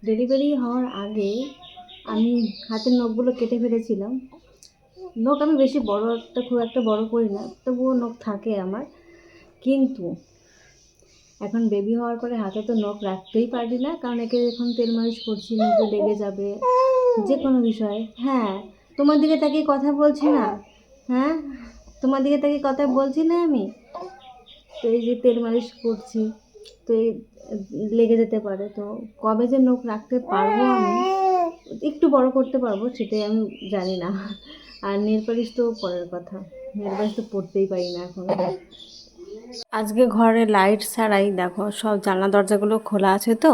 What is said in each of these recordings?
Delivery হওয়ার আগে আমি হাতের নখগুলো কেটে ফেলেছিলাম। নখ আমি বেশি বড় খুব একটা বড় করি না, তবুও নখ থাকে আমার। কিন্তু এখন বেবি হওয়ার পরে হাতে তো নখ রাখতেই পারি না, কারণ একে এখন তেল মালিশ করছি, নখে লেগে যাবে যে কোনো বিষয়ে। হ্যাঁ, তোমার দিকে তাকিয়ে কথা বলছি না? হ্যাঁ, তোমার দিকে তাকিয়ে কথা বলছি না আমি? তো এই যে তেল মালিশ করছি, তো এই লেগে যেতে পারে। তো কবে যে নখ রাখতে পারবো আমি, একটু বড় করতে পারবো সেটাই আমি জানি না। আর নেল পালিশ তো পরের কথা, নেল পালিশ তো পরতেই পারি না এখন। আজকে ঘরে লাইট ছাড়াই দেখো সব জানলা দরজাগুলো খোলা আছে, তো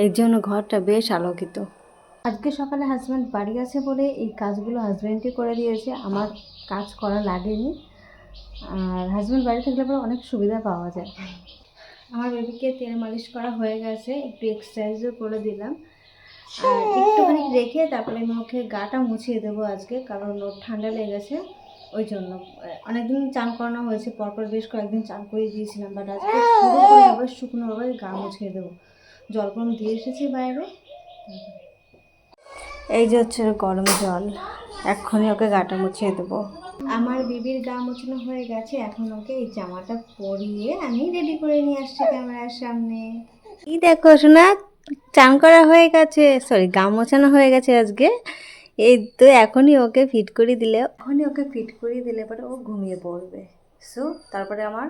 এর জন্য ঘরটা বেশ আলোকিত। আজকে সকালে হাজব্যান্ড বাড়ি আছে বলে এই কাজগুলো হাজব্যান্ডই করে দিয়েছে, আমার কাজ করা লাগেনি। আর হাজব্যান্ড বাড়ি থাকলে পরে অনেক সুবিধা পাওয়া যায়। আমার বেবিকে তেল মালিশ করা হয়ে গেছে, একটু এক্সারসাইজও করে দিলাম। আর একটুখানি রেখে তারপরে আমি ওকে গাটা মুছিয়ে দেবো আজকে, কারণ ওর ঠান্ডা লেগেছে ওই জন্য। অনেকদিন চান করানো হয়েছে, পরপর বেশ কয়েকদিন চান করিয়ে দিয়েছিলাম, বাট আজকে পুরোপুরি আবার শুকনোভাবে গা মুছিয়ে দেবো। জল গরম দিয়ে এসেছি বাইরে। এই যে হচ্ছে গরম জল, এক্ষুনি ওকে গাটা মুছিয়ে দেবো। আমার বেবির গা মোছানো হয়ে গেছে, এখন ওকে এই জামাটা পরিয়ে আমি রেডি করে নিয়ে আসছি ক্যামেরার সামনে। এই দেখো শোনা, চান করা হয়ে গেছে, সরি গা মোছানো হয়ে গেছে আজকে। এই তো এখনই ওকে ফিট করিয়ে দিলে পরে ও ঘুমিয়ে পড়বে। সো তারপরে আমার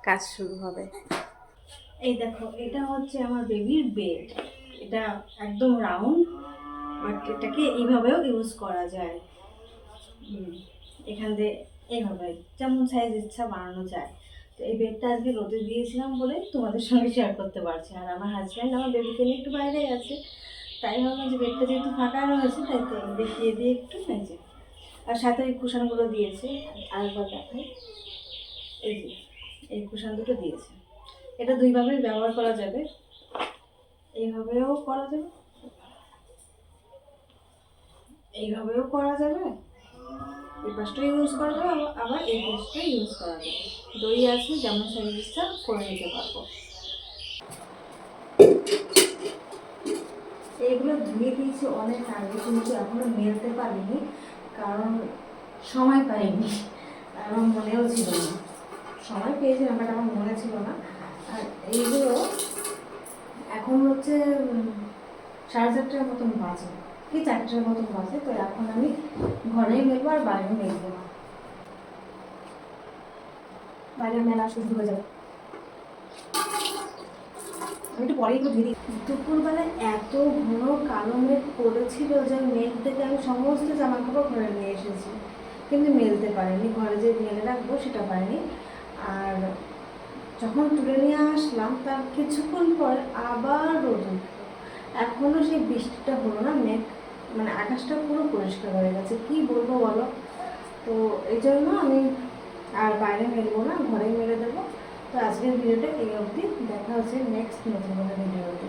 কাজ শুরু হবে। এই দেখো, এটা হচ্ছে আমার বেবির বেড। এটা একদম রাউন্ড, বাট এটাকে এইভাবেও ইউজ করা যায়। এখান দিয়ে এইভাবে যেমন সাইজ ইচ্ছা বানানো যায়। তো এই বেডটা আজকে রোদে দিয়েছিলাম বলে তোমাদের সঙ্গে শেয়ার করতে পারছি। আর আমার হাজব্যান্ড আমার বেবিকে নিয়ে একটু বাইরে গেছে, তাই ভাবলাম যে বেডটা যেহেতু ফাঁকা রয়েছে তাই তো দেখিয়ে দিয়ে একটু হয়েছে। আর সাথে ওই কুশনগুলো দিয়েছে, আরেকবার দেখাই। এই যে এই কুশন দুটো দিয়েছে। এটা দুইভাবেই ব্যবহার করা যাবে, এইভাবেও করা যাবে, এইভাবেও করা যাবে, এই পাশটা ইউজ করা যাবে, আবার এই পাশটা ইউজ করা যাবে। দই আছে, যেমন সাইজ ইচ্ছা করে নিতে পারবো। এইগুলো ধুয়ে দিয়েছি অনেক আগে, কিন্তু এখনো মেলতে পারিনি, কারণ সময় পাইনি, আমার মনেও ছিল না। সময় পেয়েছিলাম বাট আমার মনে ছিল না। আর এইগুলো এখন হচ্ছে 4:30টার মতন বাজে, কি 4টার মতন বাজে। তো এখন আমি ঘরেই মেলবো, আর বাইরে মেলবো না, বাইরে মেলা শুরু হয়ে যাবে। আমি একটু পরেই একটু ধীরে। দুপুরবেলা এত ঘন কালো মেঘ পড়েছিল যে মেঘ থেকে আমি সমস্ত জামা কাপড় ঘরে নিয়ে এসেছি, কিন্তু মেলতে পারিনি। ঘরে যে মেলে রাখবো সেটা পারিনি। আর যখন তুলে নিয়ে আসলাম তার কিছুক্ষণ পর আবার রোদ উঠলো। এখনও সেই বৃষ্টিটা হলো না, মেঘ মানে আকাশটা পুরো পরিষ্কার হয়ে গেছে, কি বলবো বলো। তো এই জন্য আমি আর বাইরে মেলবো না, ঘরেই মেলে দেবো। তো আজকের ভিডিওটা এই অবধি, দেখা হচ্ছে নেক্সট নতুন কোনো ভিডিওতে।